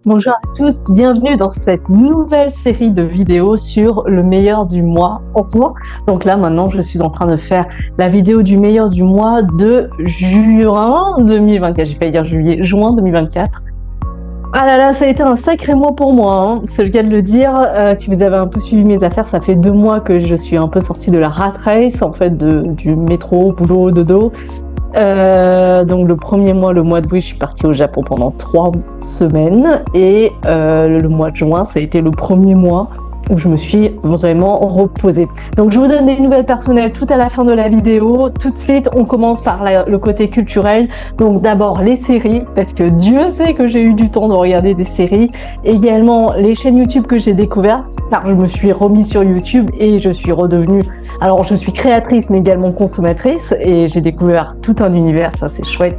Bonjour à tous, bienvenue dans cette nouvelle série de vidéos sur le meilleur du mois en cours. Donc là maintenant je suis en train de faire la vidéo du meilleur du mois de juin 2024, j'ai failli dire juillet, juin 2024. Ah là là, ça a été un sacré mois pour moi, hein. C'est le cas de le dire. Si vous avez un peu suivi mes affaires, ça fait 2 mois que je suis un peu sortie de la rat race, en fait, du métro, boulot, dodo. Donc le premier mois, le mois d'août, je suis partie au Japon pendant 3 semaines et le mois de juin, ça a été le premier mois où je me suis vraiment reposée. Donc je vous donne des nouvelles personnelles tout à la fin de la vidéo. Tout de suite, on commence par le côté culturel. Donc d'abord les séries, parce que Dieu sait que j'ai eu du temps de regarder des séries. Également les chaînes YouTube que j'ai découvertes, car je me suis remise sur YouTube et je suis redevenue... Alors je suis créatrice mais également consommatrice et j'ai découvert tout un univers, ça c'est chouette.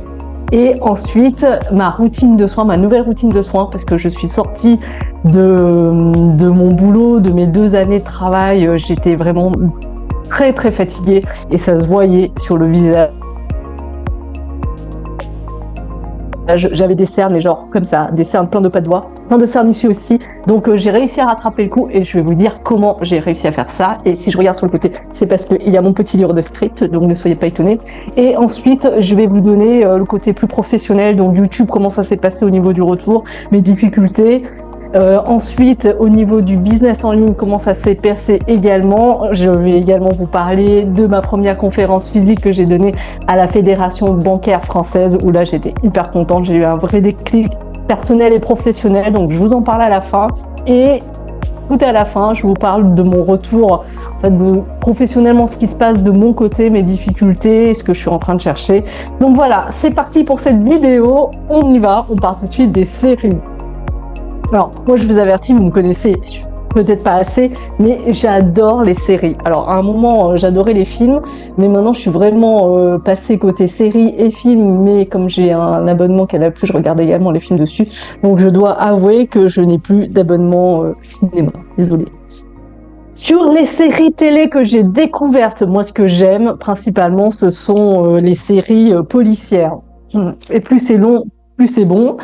Et ensuite, ma routine de soins, ma nouvelle routine de soins, parce que je suis sortie de mon boulot, de mes 2 années de travail, j'étais vraiment très très fatiguée et ça se voyait sur le visage. J'avais des cernes, mais genre comme ça, des cernes plein de pas de doigts, plein de cernes ici aussi. Donc j'ai réussi à rattraper le coup et je vais vous dire comment j'ai réussi à faire ça. Et si je regarde sur le côté, c'est parce qu'il y a mon petit livre de script, donc ne soyez pas étonnés. Et ensuite, je vais vous donner le côté plus professionnel, donc YouTube, comment ça s'est passé au niveau du retour, mes difficultés. Ensuite, au niveau du business en ligne, comment ça s'est passé également. Je vais également vous parler de ma première conférence physique que j'ai donnée à la Fédération bancaire française, où là j'étais hyper contente, j'ai eu un vrai déclic personnel et professionnel, donc je vous en parle à la fin. Et tout à la fin, je vous parle de mon retour, en fait, professionnellement, ce qui se passe de mon côté, mes difficultés, ce que je suis en train de chercher. Donc voilà, c'est parti pour cette vidéo, on y va, on part tout de suite des séries. Alors, moi je vous avertis, vous me connaissez peut-être pas assez, mais j'adore les séries. Alors, à un moment, j'adorais les films, mais maintenant je suis vraiment passée côté séries et films, mais comme j'ai un abonnement Canal+, je regarde également les films dessus, donc je dois avouer que je n'ai plus d'abonnement cinéma, désolée. Sur les séries télé que j'ai découvertes, moi ce que j'aime principalement, ce sont les séries policières. Et plus c'est long, plus c'est bon.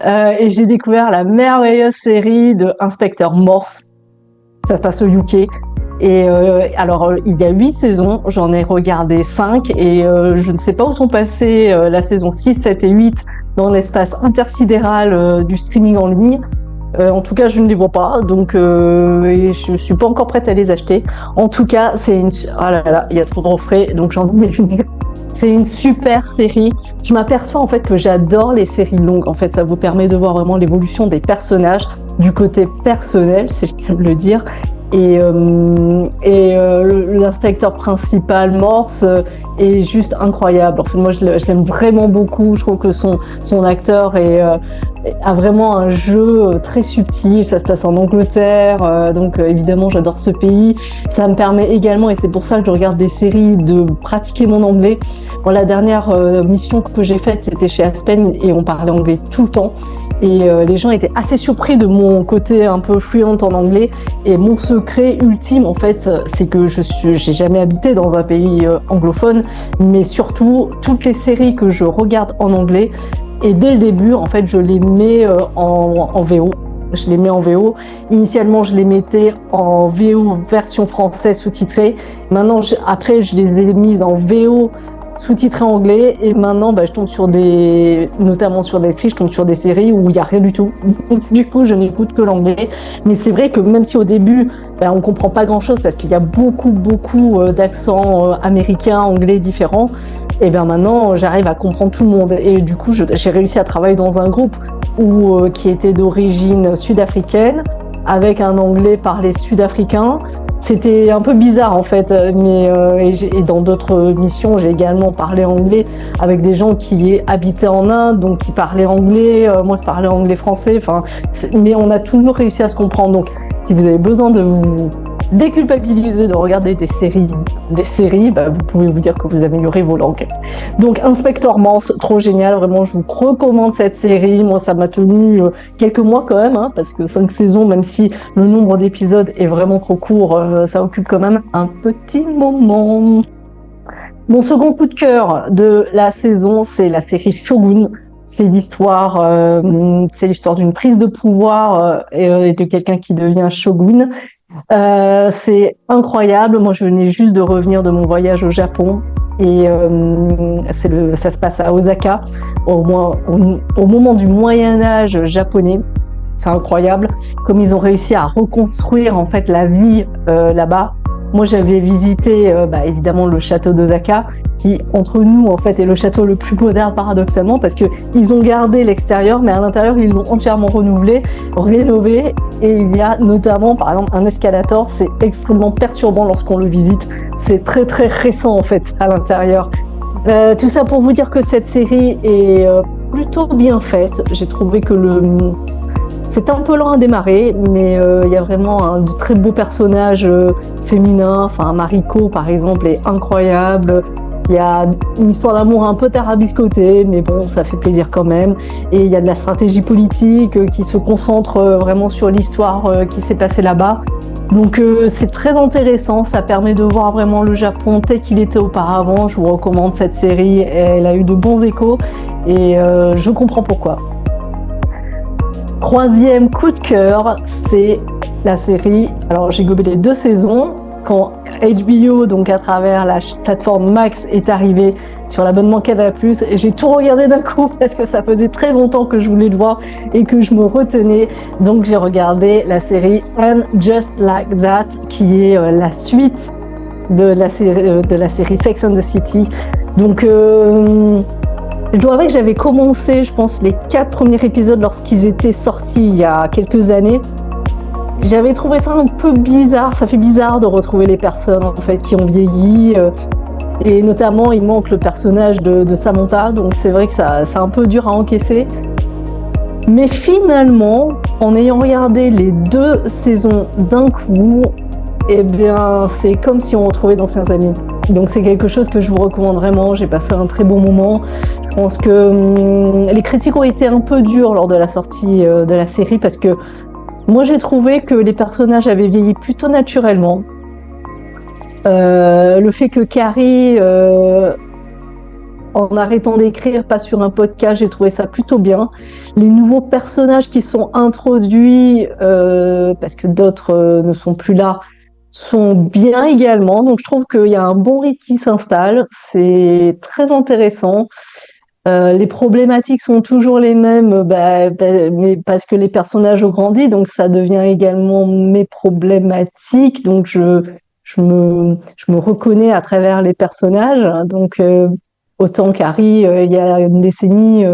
Et j'ai découvert la merveilleuse série de Inspecteur Morse. Ça se passe au UK. Et alors, il y a 8 saisons, j'en ai regardé 5 et je ne sais pas où sont passées la saison 6, 7 et 8 dans l'espace intersidéral du streaming en ligne. En tout cas, je ne les vois pas, donc et je suis pas encore prête à les acheter. En tout cas, c'est une... Ah là là, il y a trop de refrains, donc j'en ai une. C'est une super série. Je m'aperçois en fait que j'adore les séries longues. En fait, ça vous permet de voir vraiment l'évolution des personnages du côté personnel, c'est le cas de le dire. Et l'inspecteur principal, Morse, est juste incroyable. En fait, moi, je l'aime vraiment beaucoup. Je trouve que son acteur a vraiment un jeu très subtil. Ça se passe en Angleterre, donc évidemment, j'adore ce pays. Ça me permet également, et c'est pour ça que je regarde des séries, de pratiquer mon anglais. Bon, la dernière mission que j'ai faite, c'était chez Aspen et on parlait anglais tout le temps. Et les gens étaient assez surpris de mon côté un peu fluent en anglais. Et mon secret ultime, en fait, c'est que j'ai jamais habité dans un pays anglophone, mais surtout, toutes les séries que je regarde en anglais, et dès le début, en fait, je les mets en VO. Je les mets en VO. Initialement, je les mettais en VO version française sous-titrée. Maintenant, après, je les ai mises en VO sous-titré anglais et maintenant je tombe sur notamment sur Netflix, je tombe sur des séries où il n'y a rien du tout. Du coup, je n'écoute que l'anglais. Mais c'est vrai que même si au début, on comprend pas grand-chose parce qu'il y a beaucoup d'accents américains, anglais différents, et maintenant, j'arrive à comprendre tout le monde. Et du coup, j'ai réussi à travailler dans un groupe qui était d'origine sud-africaine, avec un anglais parlé sud-africain. C'était un peu bizarre en fait, mais et dans d'autres missions, j'ai également parlé anglais avec des gens qui habitaient en Inde, donc qui parlaient anglais. Moi, je parlais anglais-français. Mais on a toujours réussi à se comprendre. Donc, si vous avez besoin de vous déculpabiliser de regarder des séries, vous pouvez vous dire que vous améliorez vos langues. Donc Inspecteur Morse, trop génial, vraiment je vous recommande cette série. Moi ça m'a tenu quelques mois quand même, parce que 5 saisons, même si le nombre d'épisodes est vraiment trop court, ça occupe quand même un petit moment. Mon second coup de cœur de la saison, c'est la série Shogun. c'est l'histoire d'une prise de pouvoir et de quelqu'un qui devient shogun. C'est incroyable. Moi, je venais juste de revenir de mon voyage au Japon et ça se passe à Osaka, au moment du Moyen Âge japonais. C'est incroyable comme ils ont réussi à reconstruire en fait la vie là-bas. Moi, j'avais visité évidemment le château d'Osaka, qui entre nous en fait est le château le plus moderne paradoxalement, parce que ils ont gardé l'extérieur, mais à l'intérieur ils l'ont entièrement renouvelé, rénové, et il y a notamment par exemple un escalator. C'est extrêmement perturbant lorsqu'on le visite. C'est très très récent en fait à l'intérieur. Tout ça pour vous dire que cette série est plutôt bien faite. J'ai trouvé que c'est un peu lent à démarrer, mais il y a vraiment de très beaux personnages féminins. Enfin, Mariko, par exemple, est incroyable. Il y a une histoire d'amour un peu tarabiscotée, mais bon, ça fait plaisir quand même. Et il y a de la stratégie politique qui se concentre vraiment sur l'histoire qui s'est passée là-bas. Donc c'est très intéressant, ça permet de voir vraiment le Japon tel qu'il était auparavant. Je vous recommande cette série, elle a eu de bons échos et je comprends pourquoi. Troisième coup de cœur, c'est la série. Alors j'ai gobé les 2 saisons. Quand HBO, donc à travers la plateforme Max, est arrivé sur l'abonnement Canal+, et j'ai tout regardé d'un coup parce que ça faisait très longtemps que je voulais le voir et que je me retenais. Donc j'ai regardé la série And Just Like That, qui est la suite de la série Sex and the City. Donc je dois avouer que j'avais commencé, je pense, les 4 premiers épisodes lorsqu'ils étaient sortis il y a quelques années. J'avais trouvé ça un peu bizarre. Ça fait bizarre de retrouver les personnes en fait qui ont vieilli. Et notamment, il manque le personnage de Samantha. Donc c'est vrai que c'est un peu dur à encaisser. Mais finalement, en ayant regardé les 2 saisons d'un coup, eh bien, c'est comme si on retrouvait d'anciens amis. Donc c'est quelque chose que je vous recommande vraiment. J'ai passé un très bon moment. Je pense que les critiques ont été un peu dures lors de la sortie de la série, parce que moi j'ai trouvé que les personnages avaient vieilli plutôt naturellement. Le fait que Carrie, en arrêtant d'écrire, passe sur un podcast, j'ai trouvé ça plutôt bien. Les nouveaux personnages qui sont introduits, parce que d'autres ne sont plus là, sont bien également. Donc je trouve qu'il y a un bon rythme qui s'installe. C'est très intéressant. Les problématiques sont toujours les mêmes, mais parce que les personnages ont grandi, donc ça devient également mes problématiques. Donc je me reconnais à travers les personnages. Donc autant Carrie, il y a une décennie,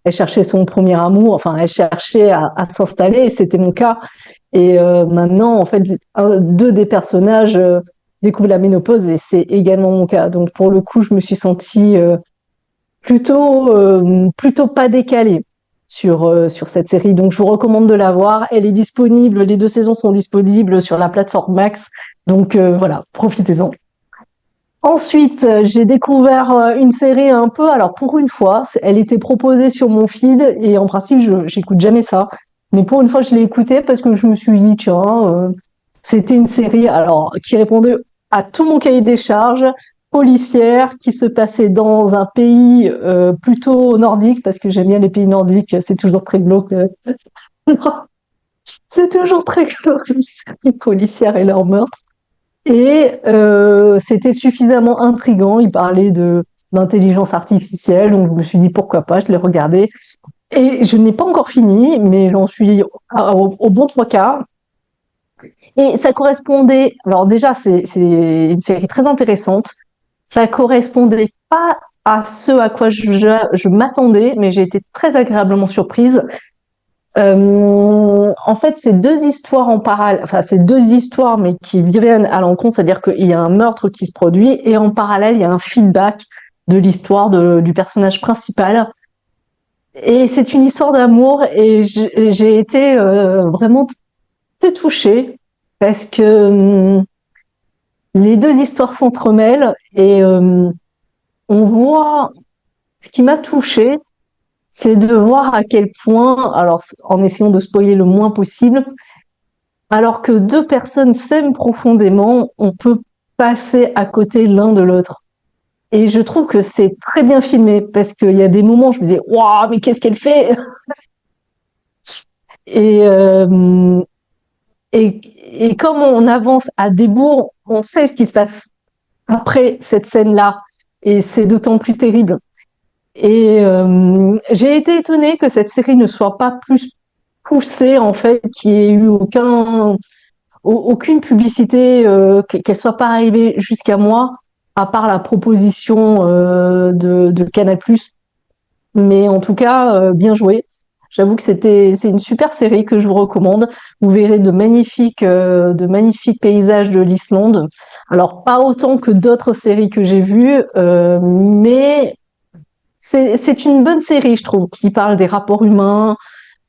elle cherchait son premier amour, enfin elle cherchait à s'installer, et c'était mon cas. Et maintenant, en fait, 2 des personnages découvrent la ménopause, et c'est également mon cas. Donc pour le coup, je me suis sentie plutôt pas décalée sur cette série. Donc je vous recommande de la voir. Elle est disponible, les 2 saisons sont disponibles sur la plateforme Max. Donc voilà, profitez-en. Ensuite, j'ai découvert une série un peu, alors pour une fois, elle était proposée sur mon feed, et en principe, j'écoute jamais ça. Mais pour une fois, je l'ai écoutée parce que je me suis dit, tiens, c'était une série alors qui répondait à tout mon cahier des charges, policière, qui se passait dans un pays plutôt nordique, parce que j'aime bien les pays nordiques, c'est toujours très glauque. C'est toujours très glauque, les policières et leurs meurtres. Et c'était suffisamment intriguant. Il parlait d'intelligence artificielle, donc je me suis dit pourquoi pas, je l'ai regardé. Et je n'ai pas encore fini, mais j'en suis au bon 3/4. Et ça correspondait, alors déjà c'est une série très intéressante, ça correspondait pas à ce à quoi je m'attendais, mais j'ai été très agréablement surprise. En fait, c'est 2 histoires en parallèle, enfin c'est 2 histoires mais qui viennent à l'encontre, c'est-à-dire qu'il y a un meurtre qui se produit et en parallèle il y a un feedback de l'histoire du personnage principal. Et c'est une histoire d'amour, et j'ai été vraiment très touchée parce que les 2 histoires s'entremêlent, et on voit, ce qui m'a touchée, c'est de voir à quel point, alors en essayant de spoiler le moins possible, alors que 2 personnes s'aiment profondément, on peut passer à côté l'un de l'autre. Et je trouve que c'est très bien filmé parce qu'il y a des moments où je me disais, waouh, mais qu'est-ce qu'elle fait? Et, euh, et comme on avance à débours, on sait ce qui se passe après cette scène-là. Et c'est d'autant plus terrible. J'ai été étonnée que cette série ne soit pas plus poussée, en fait, qu'il n'y ait eu aucune publicité, qu'elle soit pas arrivée jusqu'à moi, à part la proposition de Canal+. Mais en tout cas, bien joué. J'avoue que c'est une super série que je vous recommande. Vous verrez de magnifiques paysages de l'Islande. Alors, pas autant que d'autres séries que j'ai vues, mais c'est une bonne série, je trouve, qui parle des rapports humains,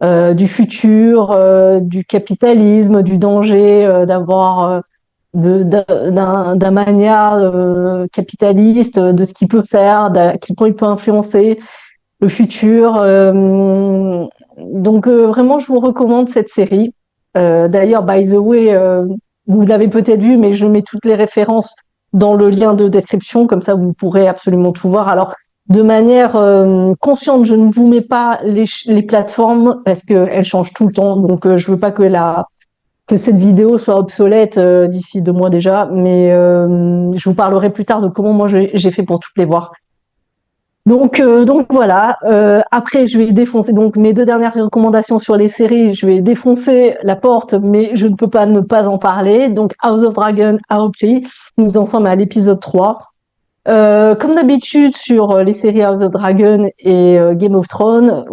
du futur, du capitalisme, du danger d'avoir d'un mania capitaliste, de ce qu'il peut faire, qui peut influencer le futur. Donc vraiment, je vous recommande cette série. D'ailleurs, by the way, vous l'avez peut-être vu, mais je mets toutes les références dans le lien de description, comme ça vous pourrez absolument tout voir. Alors, de manière consciente, je ne vous mets pas les plateformes parce qu'elles changent tout le temps. Donc, je veux pas que cette vidéo soit obsolète d'ici 2 mois déjà, mais je vous parlerai plus tard de comment moi j'ai fait pour toutes les voir. Donc voilà. Après, je vais défoncer. Donc mes 2 dernières recommandations sur les séries, je vais défoncer la porte, mais je ne peux pas ne pas en parler. Donc House of Dragon, AOP. Nous en sommes à l'épisode 3. Comme d'habitude sur les séries House of Dragon et Game of Thrones,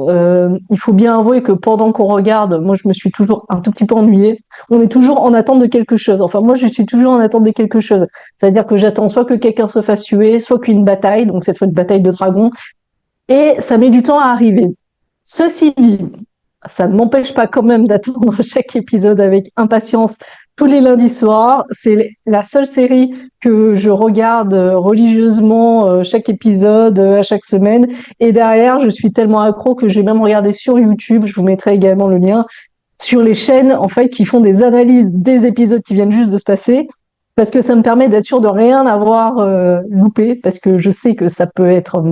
il faut bien avouer que pendant qu'on regarde, moi je me suis toujours un tout petit peu ennuyée. On est toujours en attente de quelque chose. Enfin moi je suis toujours en attente de quelque chose. C'est-à-dire que j'attends soit que quelqu'un se fasse tuer, soit qu'une bataille, donc cette fois une bataille de dragons, et ça met du temps à arriver. Ceci dit, ça ne m'empêche pas quand même d'attendre chaque épisode avec impatience tous les lundis soirs. C'est la seule série que je regarde religieusement chaque épisode, à chaque semaine. Et derrière, je suis tellement accro que j'ai même regardé sur YouTube, je vous mettrai également le lien, sur les chaînes en fait qui font des analyses des épisodes qui viennent juste de se passer. Parce que ça me permet d'être sûr de rien avoir loupé, parce que je sais que ça peut être,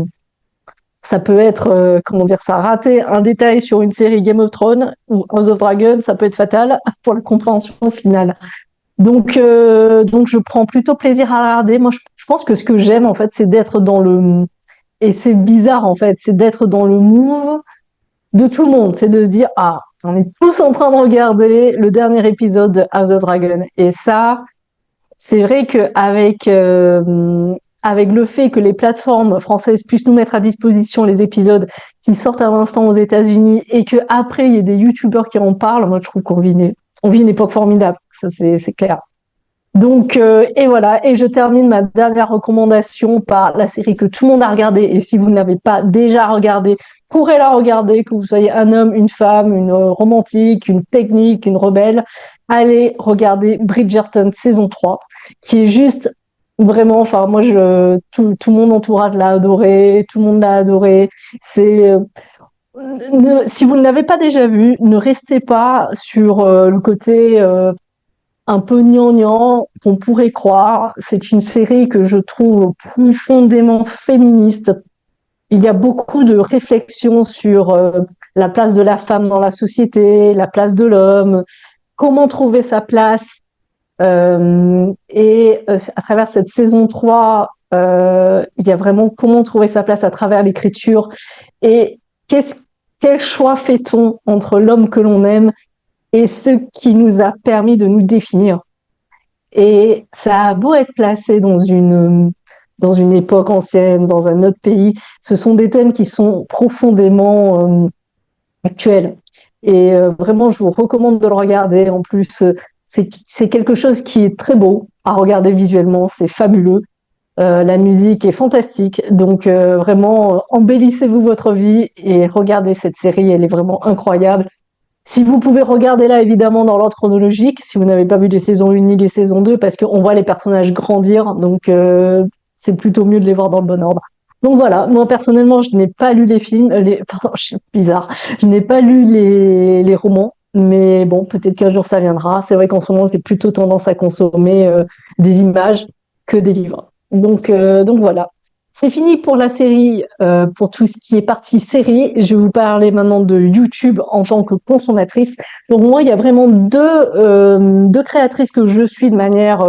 comment dire ça, rater un détail sur une série Game of Thrones ou House of Dragon, ça peut être fatal pour la compréhension finale. Donc je prends plutôt plaisir à la regarder. Moi, je pense que ce que j'aime, en fait, c'est d'être dans le... Et c'est bizarre, en fait, c'est d'être dans le move de tout le monde. C'est de se dire, ah, on est tous en train de regarder le dernier épisode de House of Dragon. Et ça, c'est vrai qu'avec avec le fait que les plateformes françaises puissent nous mettre à disposition les épisodes qui sortent à l'instant aux États-Unis et qu'après il y ait des youtubeurs qui en parlent, moi je trouve on vit une époque formidable, ça c'est clair. Donc et voilà, et je termine ma dernière recommandation par la série que tout le monde a regardée, et si vous ne l'avez pas déjà regardée, pourrez la regarder, que vous soyez un homme, une femme, une romantique, une technique, une rebelle, allez regarder Bridgerton saison 3, qui est juste vraiment, enfin moi tout mon entourage l'a adoré, tout le monde l'a adoré. C'est si vous ne l'avez pas déjà vu, ne restez pas sur le côté un peu gnangnan qu'on pourrait croire. C'est une série que je trouve profondément féministe. Il y a beaucoup de réflexions sur la place de la femme dans la société, la place de l'homme, comment trouver sa place. À travers cette saison 3, il y a vraiment comment trouver sa place à travers l'écriture et quel choix fait-on entre l'homme que l'on aime et ce qui nous a permis de nous définir. Et ça a beau être placé dans une époque ancienne, dans un autre pays, ce sont des thèmes qui sont profondément actuels. Et vraiment, je vous recommande de le regarder. En plus, c'est quelque chose qui est très beau à regarder visuellement, c'est fabuleux. La musique est fantastique, donc vraiment embellissez-vous votre vie et regardez cette série, elle est vraiment incroyable. Si vous pouvez regarder là, évidemment, dans l'ordre chronologique, si vous n'avez pas vu les saisons 1 ni les saisons 2, parce qu'on voit les personnages grandir, donc c'est plutôt mieux de les voir dans le bon ordre. Donc voilà, moi personnellement, je n'ai pas lu les films, pardon, je suis bizarre, je n'ai pas lu les romans, mais bon, peut-être qu'un jour ça viendra. C'est vrai qu'en ce moment, j'ai plutôt tendance à consommer des images que des livres. Donc voilà. C'est fini pour la série, pour tout ce qui est partie série. Je vais vous parler maintenant de YouTube en tant que consommatrice. Donc moi, il y a vraiment deux créatrices que je suis de manière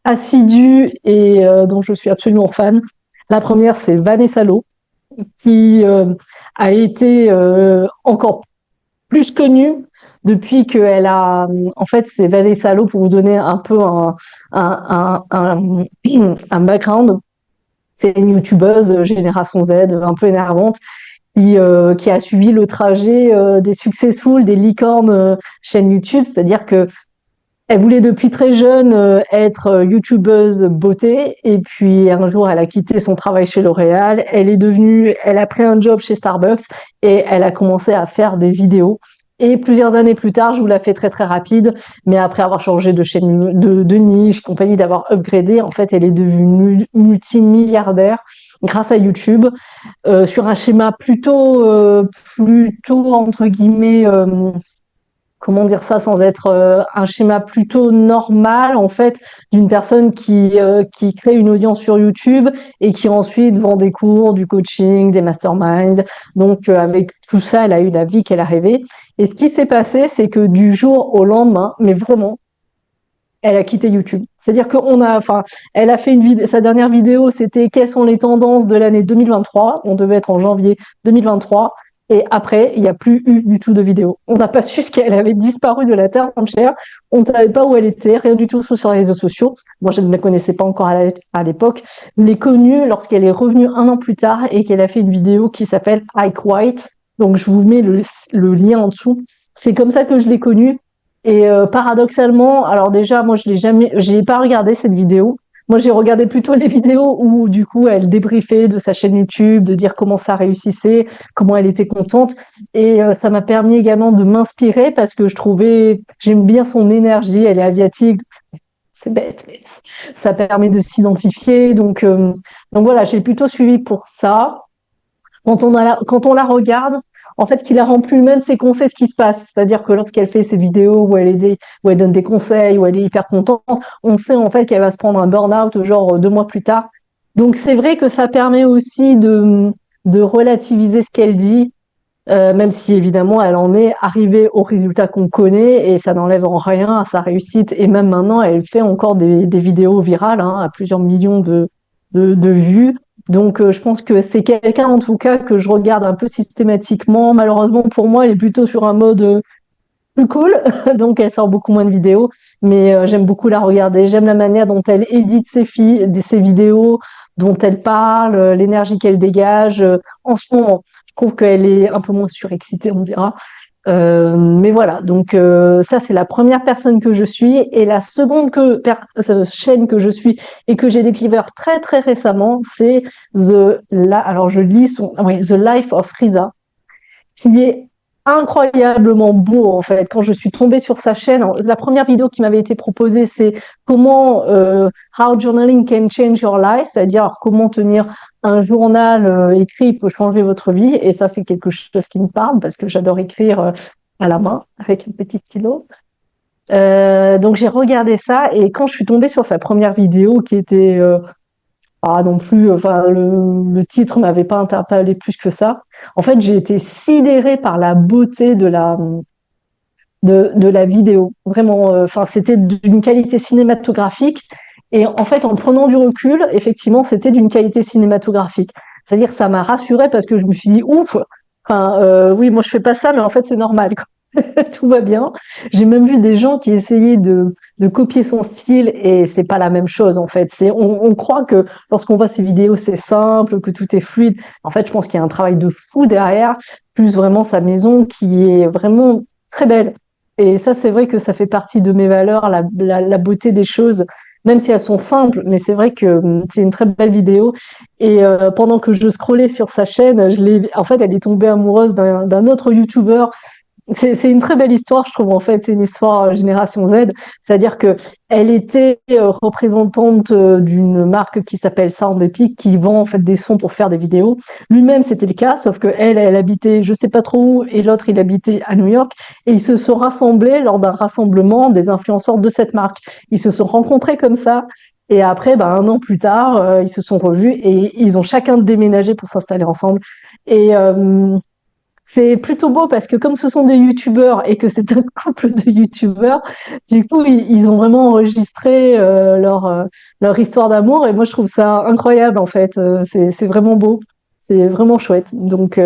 assidue et dont je suis absolument fan. La première, c'est Vanessa Lowe, qui a été encore plus connue depuis qu'elle a... En fait, c'est Vanessa Lowe, pour vous donner un peu un background. C'est une youtubeuse génération Z, un peu énervante, qui a suivi le trajet des successful, des licornes chaîne YouTube, c'est-à-dire que elle voulait depuis très jeune être youtubeuse beauté, et puis un jour elle a quitté son travail chez L'Oréal, elle a pris un job chez Starbucks et elle a commencé à faire des vidéos. Et plusieurs années plus tard, je vous la fais très très rapide, mais après avoir changé de chaîne de niche, compagnie, d'avoir upgradé, en fait, elle est devenue multimilliardaire grâce à YouTube, sur un schéma plutôt entre guillemets, comment dire ça sans être un schéma plutôt normal, en fait, d'une personne qui crée une audience sur YouTube et qui ensuite vend des cours, du coaching, des masterminds. Donc avec tout ça, elle a eu la vie qu'elle a rêvée. Et ce qui s'est passé, c'est que du jour au lendemain, mais vraiment, elle a quitté YouTube. C'est-à-dire elle a fait sa dernière vidéo, c'était quelles sont les tendances de l'année 2023. On devait être en janvier 2023. Et après, il n'y a plus eu du tout de vidéo. On n'a pas su qu'elle avait disparu de la terre entière. On ne savait pas où elle était, rien du tout sur les réseaux sociaux. Moi, je ne la connaissais pas encore à l'époque. Je l'ai connue lorsqu'elle est revenue un an plus tard et qu'elle a fait une vidéo qui s'appelle Ike White. Donc, je vous mets le lien en dessous. C'est comme ça que je l'ai connue. Et paradoxalement, alors déjà, moi, j'ai pas regardé cette vidéo. Moi, j'ai regardé plutôt les vidéos où, du coup, elle débriefait de sa chaîne YouTube, de dire comment ça réussissait, comment elle était contente. Et ça m'a permis également de m'inspirer parce que j'aime bien son énergie. Elle est asiatique, c'est bête, mais ça permet de s'identifier. Donc voilà, j'ai plutôt suivi pour ça. Quand on la regarde, en fait, ce qui la rend plus humaine, c'est qu'on sait ce qui se passe. C'est-à-dire que lorsqu'elle fait ses vidéos où elle donne des conseils, où elle est hyper contente, on sait en fait qu'elle va se prendre un burn-out genre 2 mois plus tard. Donc c'est vrai que ça permet aussi de relativiser ce qu'elle dit, même si évidemment elle en est arrivée au résultat qu'on connaît et ça n'enlève en rien à sa réussite. Et même maintenant, elle fait encore des vidéos virales, hein, à plusieurs millions de vues. Donc je pense que c'est quelqu'un en tout cas que je regarde un peu systématiquement. Malheureusement pour moi, elle est plutôt sur un mode plus cool, donc elle sort beaucoup moins de vidéos, mais j'aime beaucoup la regarder. J'aime la manière dont elle édite ses vidéos, dont elle parle, l'énergie qu'elle dégage. En ce moment, je trouve qu'elle est un peu moins surexcitée, on dira. Mais voilà, donc ça c'est la première personne que je suis, et la seconde chaîne que je suis et que j'ai découvert très très récemment, c'est alors je lis The Life of Risa, qui est incroyablement beau en fait. Quand je suis tombée sur sa chaîne, la première vidéo qui m'avait été proposée, c'est comment How Journaling Can Change Your Life, c'est-à-dire comment tenir un journal écrit peut changer votre vie. Et ça, c'est quelque chose qui me parle parce que j'adore écrire à la main avec un petit stylo. Donc j'ai regardé ça, et quand je suis tombée sur sa première vidéo qui était non plus, enfin le titre m'avait pas interpellé plus que ça. En fait, j'ai été sidérée par la beauté de la vidéo. Vraiment, enfin c'était d'une qualité cinématographique, et en fait en prenant du recul, effectivement, c'était d'une qualité cinématographique. C'est-à-dire ça m'a rassurée parce que je me suis dit ouf. Enfin, oui, moi je fais pas ça, mais en fait c'est normal, quoi. Tout va bien. J'ai même vu des gens qui essayaient de copier son style, et c'est pas la même chose en fait. On croit que lorsqu'on voit ces vidéos, c'est simple, que tout est fluide. En fait, je pense qu'il y a un travail de fou derrière, plus vraiment sa maison qui est vraiment très belle. Et ça, c'est vrai que ça fait partie de mes valeurs, la beauté des choses, même si elles sont simples, mais c'est vrai que c'est une très belle vidéo. Et pendant que je scrollais sur sa chaîne, en fait, elle est tombée amoureuse d'un autre YouTuber. C'est une très belle histoire, je trouve, en fait. C'est une histoire génération Z. C'est-à-dire que elle était représentante d'une marque qui s'appelle Sound Epic, qui vend en fait des sons pour faire des vidéos. Lui-même, c'était le cas, sauf que elle habitait je sais pas trop où, et l'autre, il habitait à New York. Et ils se sont rassemblés lors d'un rassemblement des influenceurs de cette marque. Ils se sont rencontrés comme ça. Et après, bah, 1 an plus tard, ils se sont revus et ils ont chacun déménagé pour s'installer ensemble. Et c'est plutôt beau parce que comme ce sont des youtubeurs et que c'est un couple de youtubeurs, du coup, ils ont vraiment enregistré leur histoire d'amour. Et moi, je trouve ça incroyable, en fait. C'est vraiment beau. C'est vraiment chouette. Donc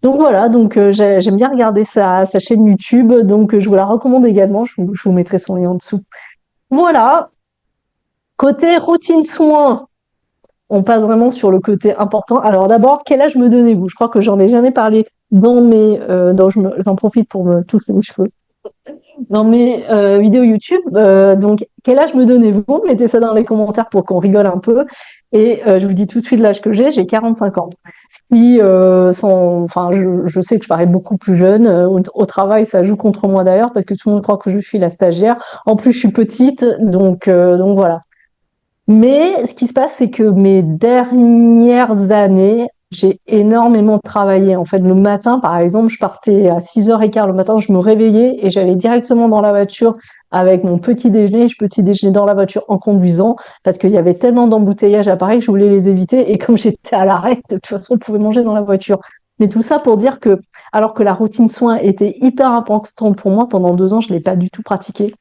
voilà, j'aime bien regarder sa chaîne YouTube. Donc, je vous la recommande également. Je vous mettrai son lien en dessous. Voilà. Côté routine soins, on passe vraiment sur le côté important. Alors d'abord, quel âge me donnez-vous? Je crois que j'en ai jamais parlé dans j'en profite pour me toucher les cheveux. Dans mes vidéos YouTube, donc quel âge me donnez-vous? Mettez ça dans les commentaires pour qu'on rigole un peu. Et je vous dis tout de suite l'âge que j'ai 45 ans. Ce qui enfin, je sais que je parais beaucoup plus jeune. Au travail, ça joue contre moi d'ailleurs parce que tout le monde croit que je suis la stagiaire. En plus, je suis petite, donc voilà. Mais ce qui se passe, c'est que mes dernières années, j'ai énormément travaillé. En fait, le matin, par exemple, je partais à 6h15 le matin, je me réveillais et j'allais directement dans la voiture avec mon petit déjeuner. Je petit déjeuner dans la voiture en conduisant parce qu'il y avait tellement d'embouteillages à Paris que je voulais les éviter. Et comme j'étais à l'arrêt, de toute façon, on pouvait manger dans la voiture. Mais tout ça pour dire que, alors que la routine soins était hyper importante pour moi, pendant 2 ans, je l'ai pas du tout pratiquée.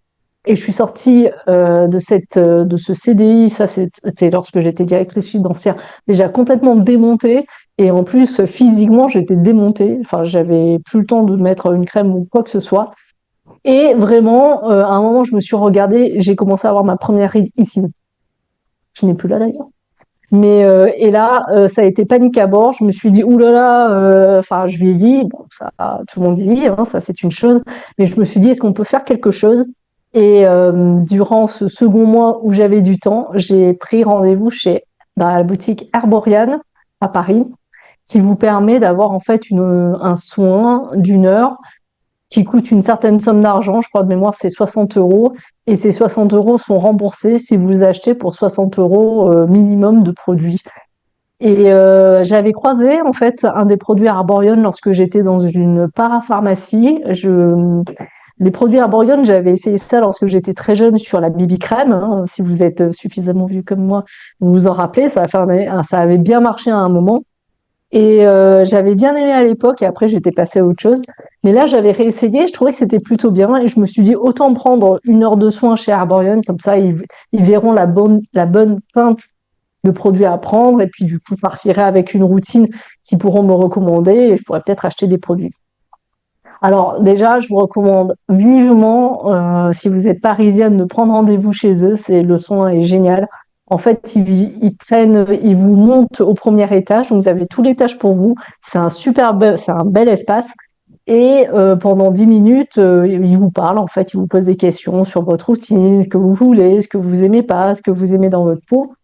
Et je suis sortie de ce CDI, ça c'était lorsque j'étais directrice financière, déjà complètement démontée. Et en plus, physiquement, j'étais démontée. Enfin, j'avais plus le temps de mettre une crème ou quoi que ce soit. Et vraiment, à un moment, je me suis regardée, j'ai commencé à avoir ma première ride ici. Je n'ai plus là d'ailleurs. Mais et là, ça a été panique à bord. Je me suis dit, oulala, enfin, je vieillis. Bon, ça, tout le monde vieillit, hein, ça c'est une chose. Mais je me suis dit, est-ce qu'on peut faire quelque chose? Et durant ce second mois où j'avais du temps, j'ai pris rendez-vous dans la boutique Herborian à Paris, qui vous permet d'avoir en fait un soin d'1 heure qui coûte une certaine somme d'argent. Je crois de mémoire, c'est 60 euros. Et ces 60 euros sont remboursés si vous achetez pour 60 euros minimum de produits. Et j'avais croisé en fait un des produits Arborion lorsque j'étais dans une parapharmacie. Les produits Arborion, j'avais essayé ça lorsque j'étais très jeune sur la BB crème. Hein. Si vous êtes suffisamment vieux comme moi, vous vous en rappelez, ça avait bien marché à un moment. Et j'avais bien aimé à l'époque et après j'étais passée à autre chose. Mais là, j'avais réessayé, je trouvais que c'était plutôt bien et je me suis dit autant prendre 1 heure de soin chez Arborion, comme ça ils verront la bonne teinte de produits à prendre et puis du coup, je partirai avec une routine qu'ils pourront me recommander et je pourrais peut-être acheter des produits. Alors déjà, je vous recommande vivement, si vous êtes parisienne, de prendre rendez-vous chez eux. Le soin est génial. En fait, ils vous montent au premier étage. Donc vous avez tout l'étage pour vous. C'est un bel espace. Et pendant 10 minutes, ils vous parlent. En fait, ils vous posent des questions sur votre routine, ce que vous voulez, ce que vous aimez pas, ce que vous aimez dans votre peau.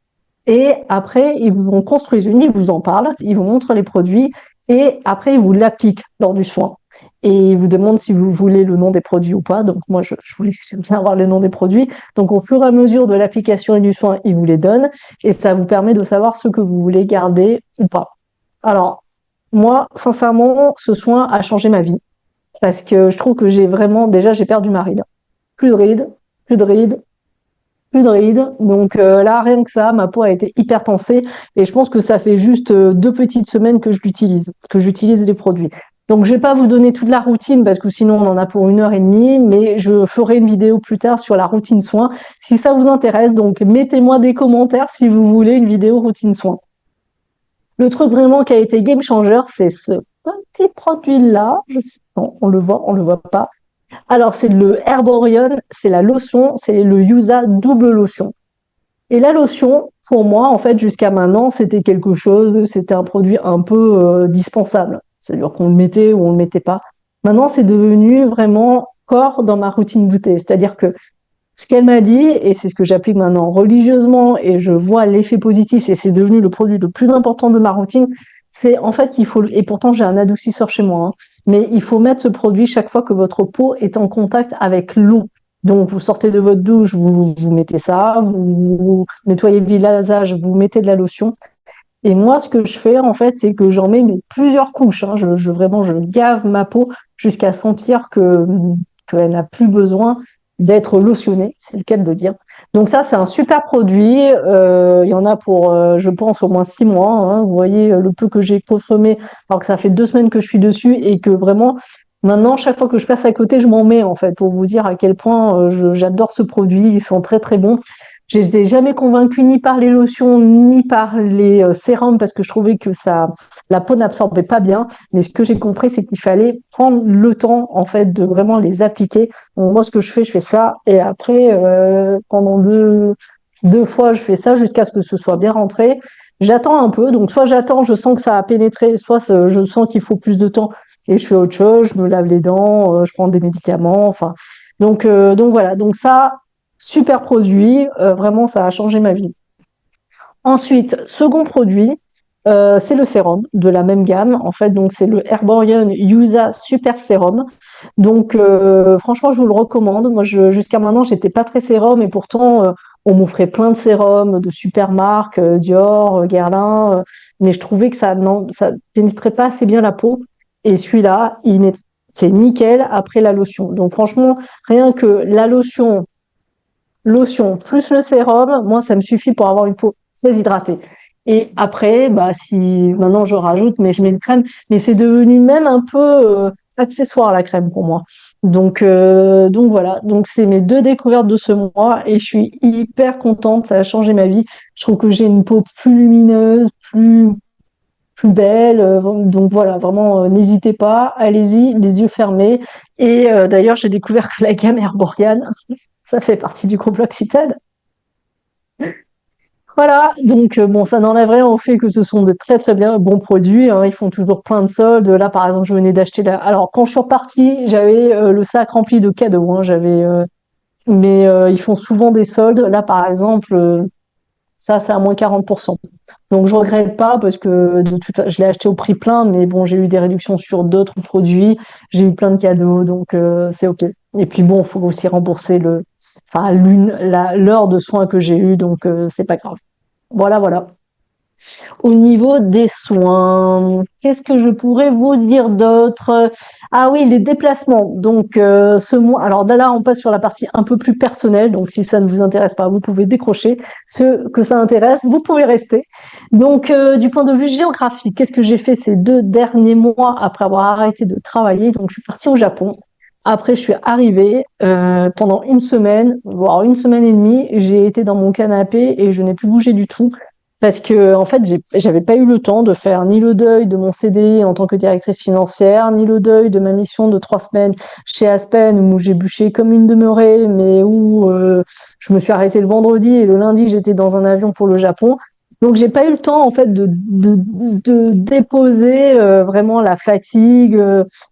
Et après, ils vous en construisent une, ils vous en parlent, ils vous montrent les produits et après, ils vous l'appliquent lors du soin. Et ils vous demandent si vous voulez le nom des produits ou pas. Donc moi, j'aime bien avoir le nom des produits. Donc au fur et à mesure de l'application et du soin, ils vous les donnent et ça vous permet de savoir ce que vous voulez garder ou pas. Alors, moi, sincèrement, ce soin a changé ma vie parce que je trouve que j'ai perdu ma ride. Plus de rides, plus de rides, plus de rides. Donc là, rien que ça, ma peau a été hyper tensée et je pense que ça fait juste 2 petites semaines que j'utilise les produits. Donc je vais pas vous donner toute la routine parce que sinon on en a pour 1 heure et demie, mais je ferai une vidéo plus tard sur la routine soin si ça vous intéresse. Donc mettez-moi des commentaires si vous voulez une vidéo routine soin. Le truc vraiment qui a été game changer, c'est ce petit produit-là. Non, on le voit pas. Alors, c'est le Herborion, c'est la lotion, c'est le Yusa double lotion. Et la lotion, pour moi, en fait, jusqu'à maintenant, c'était un produit un peu dispensable. C'est-à-dire qu'on le mettait ou on le mettait pas. Maintenant, c'est devenu vraiment corps dans ma routine beauté. C'est-à-dire que ce qu'elle m'a dit, et c'est ce que j'applique maintenant religieusement, et je vois l'effet positif, et c'est devenu le produit le plus important de ma routine, c'est en fait qu'il faut, et pourtant j'ai un adoucisseur chez moi, hein, mais il faut mettre ce produit chaque fois que votre peau est en contact avec l'eau. Donc vous sortez de votre douche, vous mettez ça, vous nettoyez le visage, vous mettez de la lotion. Et moi, ce que je fais, en fait, c'est que j'en mets plusieurs couches. Hein. Vraiment, je gave ma peau jusqu'à sentir qu'elle n'a plus besoin. d'être lotionné, c'est le cas de le dire. Donc ça, c'est un super produit. Il y en a pour, je pense, au moins 6 mois. Hein. Vous voyez le peu que j'ai consommé, alors que ça fait 2 semaines que je suis dessus et que vraiment, maintenant, chaque fois que je passe à côté, je m'en mets en fait pour vous dire à quel point j'adore ce produit. Ils sont très très bons. Je n'étais jamais convaincue ni par les lotions ni par les sérums parce que je trouvais que la peau n'absorbait pas bien. Mais ce que j'ai compris, c'est qu'il fallait prendre le temps en fait de vraiment les appliquer. Donc, moi, ce que je fais ça et après, pendant deux fois, je fais ça jusqu'à ce que ce soit bien rentré. J'attends un peu, donc soit j'attends, je sens que ça a pénétré, soit je sens qu'il faut plus de temps et je fais autre chose, je me lave les dents, je prends des médicaments, enfin. Donc voilà, donc ça, super produit, vraiment ça a changé ma vie. Ensuite, second produit, c'est le sérum de la même gamme. En fait, donc c'est le Herborian Yusa Super Sérum. Donc franchement, je vous le recommande. Moi, jusqu'à maintenant, j'étais pas très sérum et pourtant on m'offrait plein de sérums de super marques, Dior, Guerlain, mais je trouvais que ça pénétrait pas assez bien la peau. Et celui-là, c'est nickel après la lotion. Donc franchement, rien que la lotion plus le sérum, moi, ça me suffit pour avoir une peau très hydratée. Et après, bah, si maintenant je rajoute, mais je mets une crème, mais c'est devenu même un peu accessoire la crème pour moi. Donc voilà, donc c'est mes deux découvertes de ce mois et je suis hyper contente, ça a changé ma vie. Je trouve que j'ai une peau plus lumineuse, plus belle. Donc voilà, vraiment, n'hésitez pas, allez-y, les yeux fermés. Et d'ailleurs, j'ai découvert que la gamme Herborian, ça fait partie du groupe L'Occitane. Voilà, donc bon, ça n'enlève rien au fait que ce sont de très très bien bons produits. Hein. Ils font toujours plein de soldes. Là, par exemple, je venais d'acheter Alors, quand je suis repartie, j'avais le sac rempli de cadeaux. Hein. Mais ils font souvent des soldes. Là, par exemple, ça, c'est à moins 40%. Donc, je regrette pas parce que je l'ai acheté au prix plein, mais bon, j'ai eu des réductions sur d'autres produits. J'ai eu plein de cadeaux, donc c'est OK. Et puis bon, il faut aussi rembourser l'heure de soins que j'ai eu, donc c'est pas grave. Voilà, voilà. Au niveau des soins, qu'est-ce que je pourrais vous dire d'autre? Ah oui, les déplacements. Donc, ce mois, alors là, on passe sur la partie un peu plus personnelle. Donc, si ça ne vous intéresse pas, vous pouvez décrocher. Ceux que ça intéresse, vous pouvez rester. Donc, du point de vue géographique, qu'est-ce que j'ai fait ces 2 derniers mois après avoir arrêté de travailler? Donc, je suis partie au Japon. Après, je suis arrivée pendant une semaine, voire une semaine et demie. J'ai été dans mon canapé et je n'ai plus bougé du tout. Parce que, en fait, j'avais pas eu le temps de faire ni le deuil de mon CDI en tant que directrice financière, ni le deuil de ma mission de 3 semaines chez Aspen, où j'ai bûché comme une demeurée, mais où je me suis arrêtée le vendredi et le lundi, j'étais dans un avion pour le Japon. Donc, j'ai pas eu le temps, en fait, de déposer vraiment la fatigue,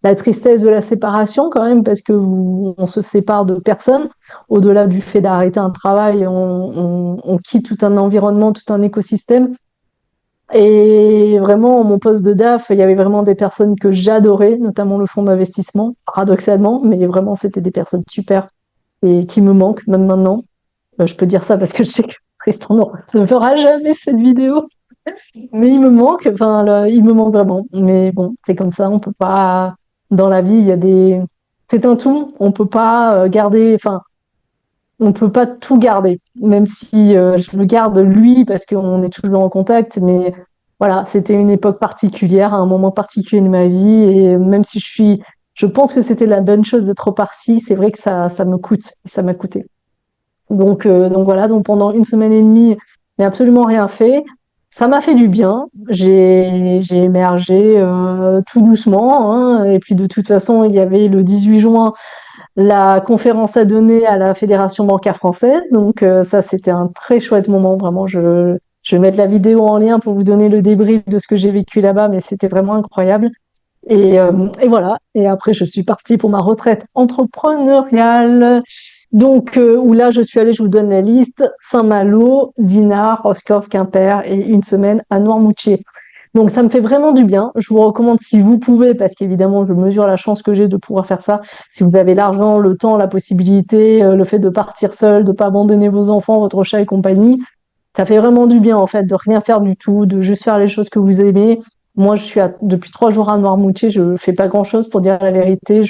la tristesse de la séparation, quand même, parce que on se sépare de personnes au-delà du fait d'arrêter un travail, on quitte tout un environnement, tout un écosystème. Et vraiment, mon poste de DAF, il y avait vraiment des personnes que j'adorais, notamment le fonds d'investissement, paradoxalement, mais vraiment, c'était des personnes super et qui me manquent, même maintenant. Je peux dire ça parce que je sais que Tristan ne fera jamais cette vidéo, mais il me manque, enfin, il me manque vraiment. Mais bon, c'est comme ça, on peut pas, dans la vie, c'est un tout, on peut pas garder, enfin, on peut pas tout garder, même si je le garde lui parce qu'on est toujours en contact. Mais voilà, c'était une époque particulière, un moment particulier de ma vie, et même si je pense que c'était la bonne chose d'être repartie, c'est vrai que ça me coûte, et ça m'a coûté. Donc voilà, donc pendant une semaine et demie, j'ai absolument rien fait. Ça m'a fait du bien. J'ai émergé tout doucement, hein. Et puis de toute façon, il y avait le 18 juin la conférence à donner à la Fédération bancaire française. Donc ça, c'était un très chouette moment. Vraiment, je vais mettre la vidéo en lien pour vous donner le débrief de ce que j'ai vécu là-bas, mais c'était vraiment incroyable. Et voilà. Et après, je suis partie pour ma retraite entrepreneuriale. Donc, où là, je suis allée, je vous donne la liste, Saint-Malo, Dinard, Roscoff, Quimper et une semaine à Noirmoutier. Donc, ça me fait vraiment du bien. Je vous recommande si vous pouvez, parce qu'évidemment, je mesure la chance que j'ai de pouvoir faire ça. Si vous avez l'argent, le temps, la possibilité, le fait de partir seul, de pas abandonner vos enfants, votre chat et compagnie, ça fait vraiment du bien, en fait, de rien faire du tout, de juste faire les choses que vous aimez. Moi, je suis depuis 3 jours à Noirmoutier, je fais pas grand-chose pour dire la vérité.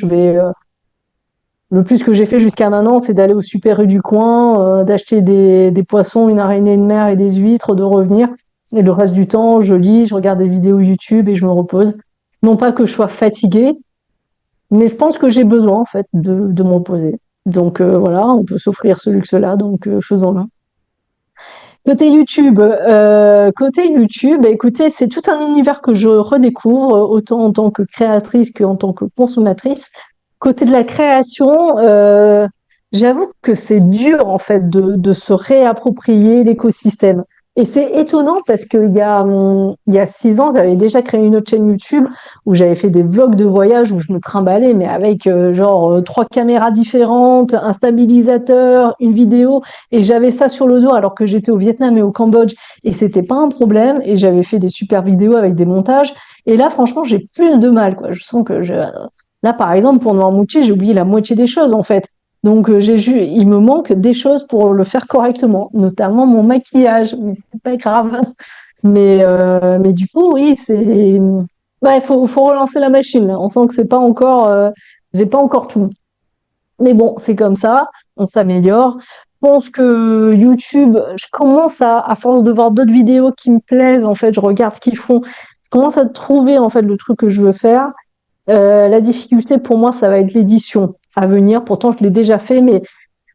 Le plus que j'ai fait jusqu'à maintenant, c'est d'aller au Super U du coin, d'acheter des poissons, une araignée de mer et des huîtres, de revenir. Et le reste du temps, je lis, je regarde des vidéos YouTube et je me repose. Non pas que je sois fatiguée, mais je pense que j'ai besoin en fait de me reposer. Donc voilà, on peut s'offrir ce luxe-là, donc faisons-le. Côté YouTube, bah, écoutez, c'est tout un univers que je redécouvre, autant en tant que créatrice qu'en tant que consommatrice. Côté de la création, j'avoue que c'est dur en fait de se réapproprier l'écosystème. Et c'est étonnant parce il y a 6 ans, j'avais déjà créé une autre chaîne YouTube où j'avais fait des vlogs de voyage où je me trimballais, mais avec genre 3 caméras différentes, un stabilisateur, une vidéo, et j'avais ça sur le dos alors que j'étais au Vietnam et au Cambodge et c'était pas un problème. Et j'avais fait des super vidéos avec des montages. Et là, franchement, j'ai plus de mal, quoi. Je sens que là, par exemple, pour Noirmoutier, j'ai oublié la moitié des choses en fait. Donc il me manque des choses pour le faire correctement, notamment mon maquillage, mais c'est pas grave. Mais du coup, oui, c'est ouais, faut relancer la machine. Là. On sent que c'est pas encore, j'ai pas encore tout. Mais bon, c'est comme ça, on s'améliore. Je pense que YouTube, je commence à force de voir d'autres vidéos qui me plaisent, en fait, je regarde ce qu'ils font, je commence à trouver en fait le truc que je veux faire. La difficulté pour moi, ça va être l'édition à venir. Pourtant, je l'ai déjà fait, mais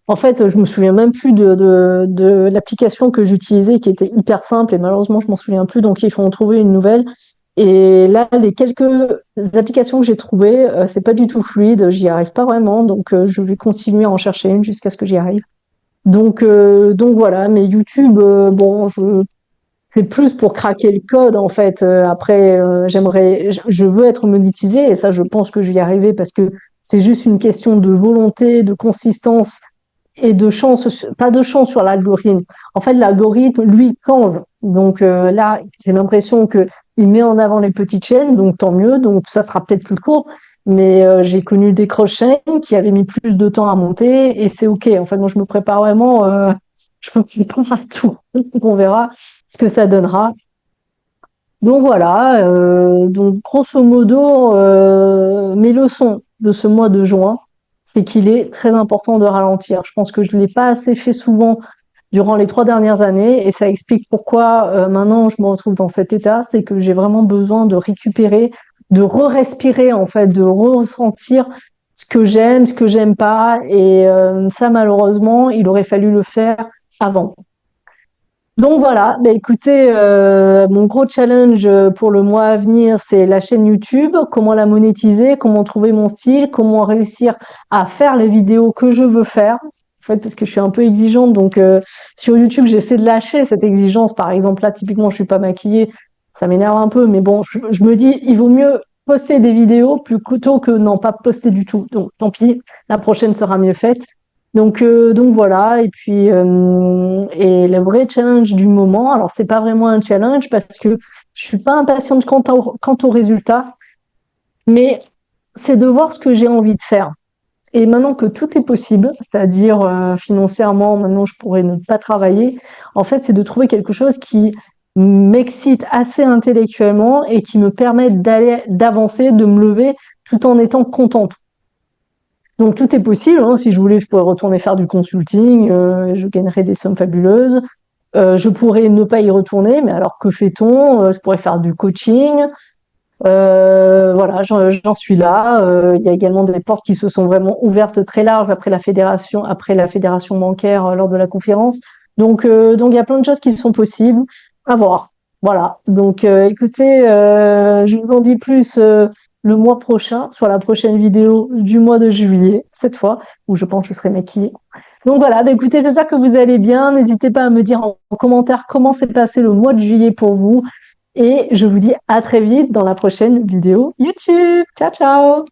en fait, je me souviens même plus de l'application que j'utilisais, qui était hyper simple, et malheureusement, je m'en souviens plus. Donc, il faut en trouver une nouvelle. Et là, les quelques applications que j'ai trouvées, c'est pas du tout fluide, j'y arrive pas vraiment. Donc, je vais continuer à en chercher une jusqu'à ce que j'y arrive. Donc voilà. Mais YouTube, bon, c'est plus pour craquer le code en fait. Après, je veux être monétisée et ça, je pense que je vais y arriver parce que c'est juste une question de volonté, de consistance et de chance, pas de chance sur l'algorithme. En fait, l'algorithme, lui, change. Donc là, j'ai l'impression que il met en avant les petites chaînes, donc tant mieux. Donc ça sera peut-être plus court, mais j'ai connu des grosses chaînes qui avaient mis plus de temps à monter et c'est ok. En fait, moi, je me prépare vraiment. Je me prépare à tout. On verra ce que ça donnera. Donc voilà. Donc grosso modo, mes leçons de ce mois de juin, c'est qu'il est très important de ralentir. Je pense que je ne l'ai pas assez fait souvent durant les 3 dernières années et ça explique pourquoi maintenant je me retrouve dans cet état. C'est que j'ai vraiment besoin de récupérer, de re-respirer en fait, de ressentir ce que j'aime pas. Et ça, malheureusement, il aurait fallu le faire avant. Donc voilà, bah écoutez, mon gros challenge pour le mois à venir, c'est la chaîne YouTube, comment la monétiser, comment trouver mon style, comment réussir à faire les vidéos que je veux faire. En fait, parce que je suis un peu exigeante, donc sur YouTube, j'essaie de lâcher cette exigence. Par exemple, là, typiquement, je suis pas maquillée, ça m'énerve un peu, mais bon, je me dis, il vaut mieux poster des vidéos plutôt que non pas poster du tout. Donc tant pis, la prochaine sera mieux faite. Donc voilà, et puis et le vrai challenge du moment, alors c'est pas vraiment un challenge parce que je suis pas impatiente quant au résultat, mais c'est de voir ce que j'ai envie de faire. Et maintenant que tout est possible, c'est-à-dire financièrement, maintenant je pourrais ne pas travailler, en fait c'est de trouver quelque chose qui m'excite assez intellectuellement et qui me permette d'avancer, de me lever tout en étant contente. Donc tout est possible. Hein. Si je voulais, je pourrais retourner faire du consulting. Je gagnerais des sommes fabuleuses. Je pourrais ne pas y retourner, mais alors que fait-on? Je pourrais faire du coaching. Voilà, j'en suis là. Il y a également des portes qui se sont vraiment ouvertes très larges après la fédération bancaire lors de la conférence. Donc il y a plein de choses qui sont possibles. À voir. Voilà. Donc écoutez, je vous en dis plus le mois prochain sur la prochaine vidéo du mois de juillet, cette fois, où je pense que je serai maquillée. Donc voilà, bah écoutez, j'espère que vous allez bien. N'hésitez pas à me dire en commentaire comment s'est passé le mois de juillet pour vous. Et je vous dis à très vite dans la prochaine vidéo YouTube. Ciao, ciao!